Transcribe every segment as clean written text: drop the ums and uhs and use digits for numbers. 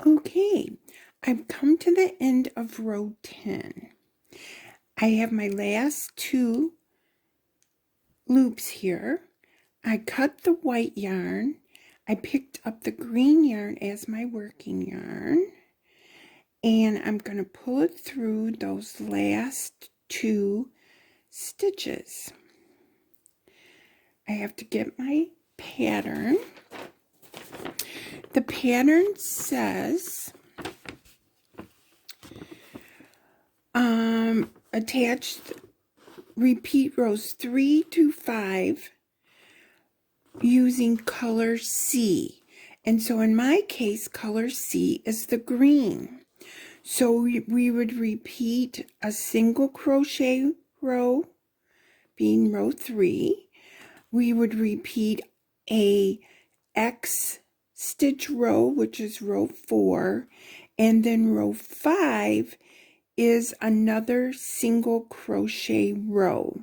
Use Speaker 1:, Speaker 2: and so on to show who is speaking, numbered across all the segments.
Speaker 1: Okay, I've come to the end of row 10. I have my last 2 loops here. I cut the white yarn. I picked up the green yarn as my working yarn. And I'm going to pull it through those last 2 stitches. I have to get my pattern. The pattern says attached, repeat rows 3 to 5 using color C. And so in my case, color C is the green. So we would repeat a single crochet row, being row 3. We would repeat a X stitch row, which is row 4, and then row 5 is another single crochet row.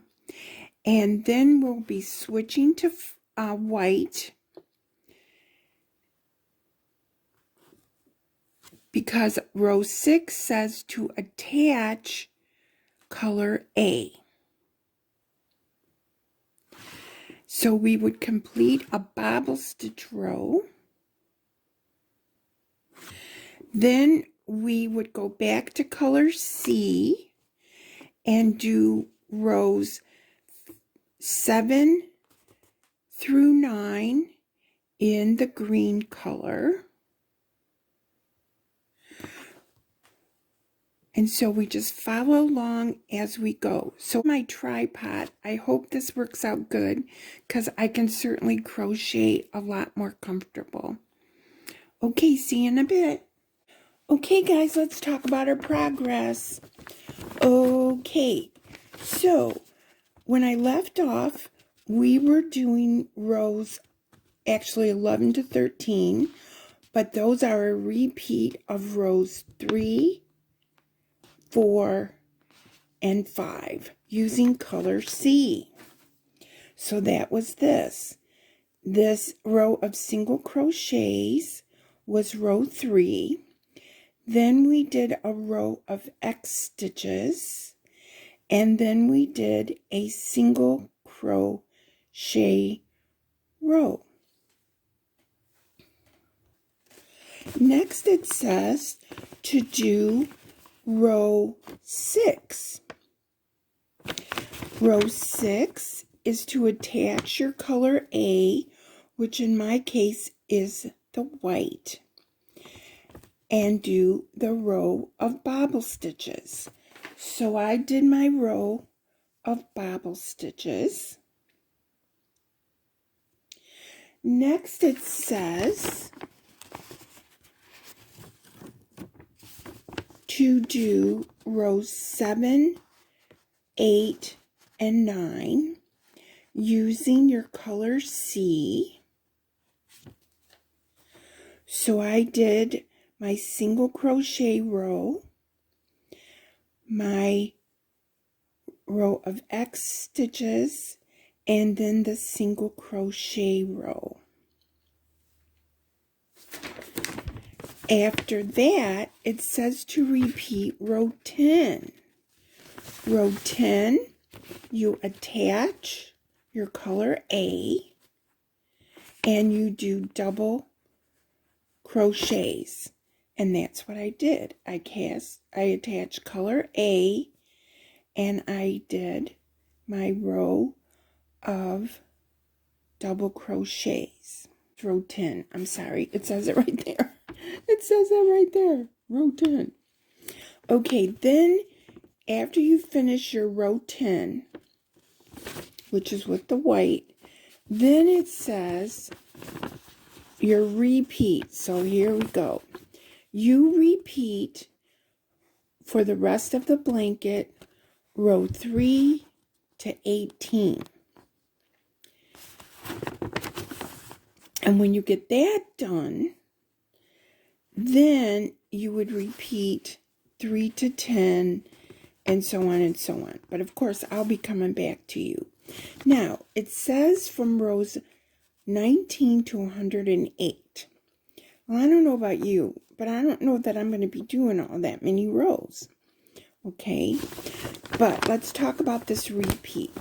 Speaker 1: And then we'll be switching to white, because row 6 says to attach color A. So we would complete a bobble stitch row. Then we would go back to color C and do rows 7 through 9 in the green color. And so we just follow along as we go. So my tripod, I hope this works out good, because I can certainly crochet a lot more comfortable. Okay, see you in a bit. Okay guys, let's talk about our progress. Okay, so when I left off, we were doing rows actually 11 to 13, but those are a repeat of rows 3, 4, and 5 using color C. So that was this. This row of single crochets was row 3. Then we did a row of X stitches, and then we did a single crochet row. Next it says to do row 6. Row 6 is to attach your color A, which in my case is the white, and do the row of bobble stitches. So I did my row of bobble stitches. Next it says to do rows 7, 8, and 9 using your color C. So I did my single crochet row, my row of X stitches, and then the single crochet row. After that, it says to repeat row 10. Row 10, you attach your color A, and you do double crochets. And that's what I did. I attached color A, and I did my row of double crochets. Row 10, I'm sorry, it says it right there. It says that right there, row 10. Okay, then after you finish your row 10, which is with the white, then it says your repeat. So here we go. You repeat for the rest of the blanket, row 3 to 18. And when you get that done, then you would repeat 3 to 10, and so on and so on. But of course, I'll be coming back to you. Now, it says from rows 19 to 108. Well, I don't know about you, but I don't know that I'm going to be doing all that many rows. Okay, but let's talk about this repeat.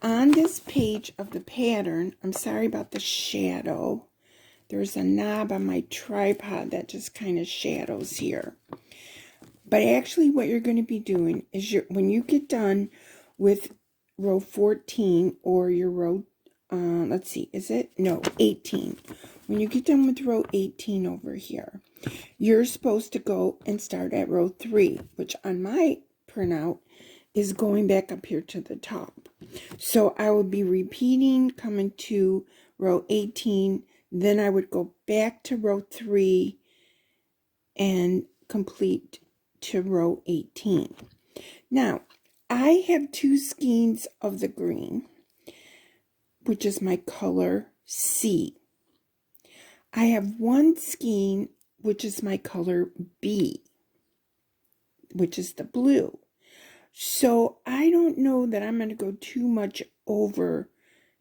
Speaker 1: On this page of the pattern, I'm sorry about the shadow. There's a knob on my tripod that just kind of shadows here. But actually what you're going to be doing is when you get done with row 14 or your row, let's see, is it? No, 18. When you get done with row 18 over here, you're supposed to go and start at row 3, which on my printout is going back up here to the top. So I will be repeating, coming to row 18, then I would go back to row 3 and complete to row 18. Now, I have 2 skeins of the green, which is my color C. I have 1 skein, which is my color B, which is the blue. So I don't know that I'm going to go too much over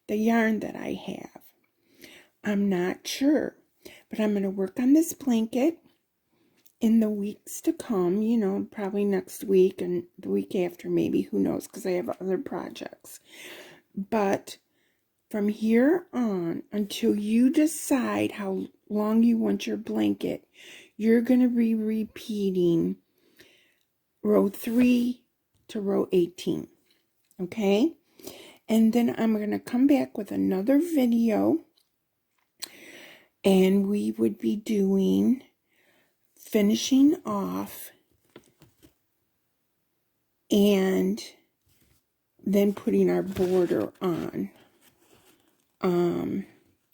Speaker 1: the yarn that I have. I'm not sure, but I'm going to work on this blanket in the weeks to come, you know, probably next week and the week after, maybe, who knows, because I have other projects. But from here on, until you decide how long you want your blanket, you're going to be repeating row 3 to row 18, okay? And then I'm going to come back with another video, and we would be doing finishing off and then putting our border on,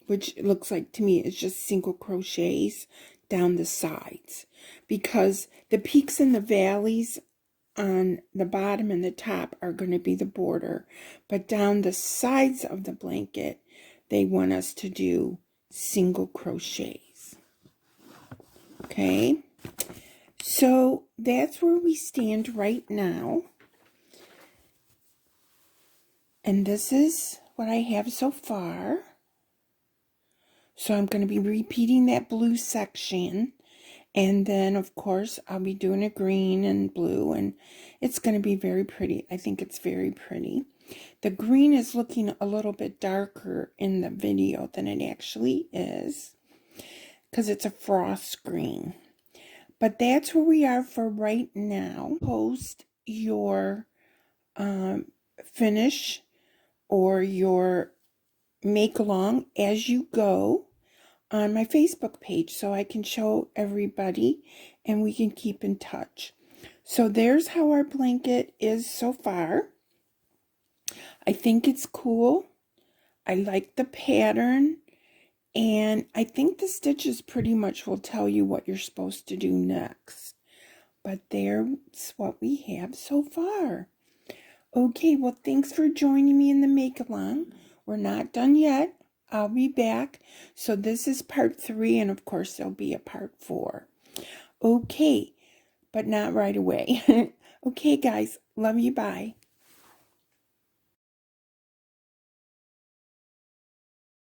Speaker 1: which looks like to me is just single crochets down the sides, because the peaks and the valleys on the bottom and the top are going to be the border, but down the sides of the blanket they want us to do single crochets. Okay, so that's where we stand right now, and this is what I have so far. So I'm going to be repeating that blue section, and then of course I'll be doing a green and blue, and it's going to be very pretty. I think it's very pretty. The green is looking a little bit darker in the video than it actually is, because it's a frost green. But that's where we are for right now. Post your finish or your make along as you go on my Facebook page, so I can show everybody and we can keep in touch. So there's how our blanket is so far. I think it's cool. I like the pattern, and I think the stitches pretty much will tell you what you're supposed to do next. But there's what we have so far. Okay, well, thanks for joining me in the make-along. We're not done yet. I'll be back. So this is part 3, and of course there'll be a part 4. Okay, but not right away. Okay, guys, love you, bye.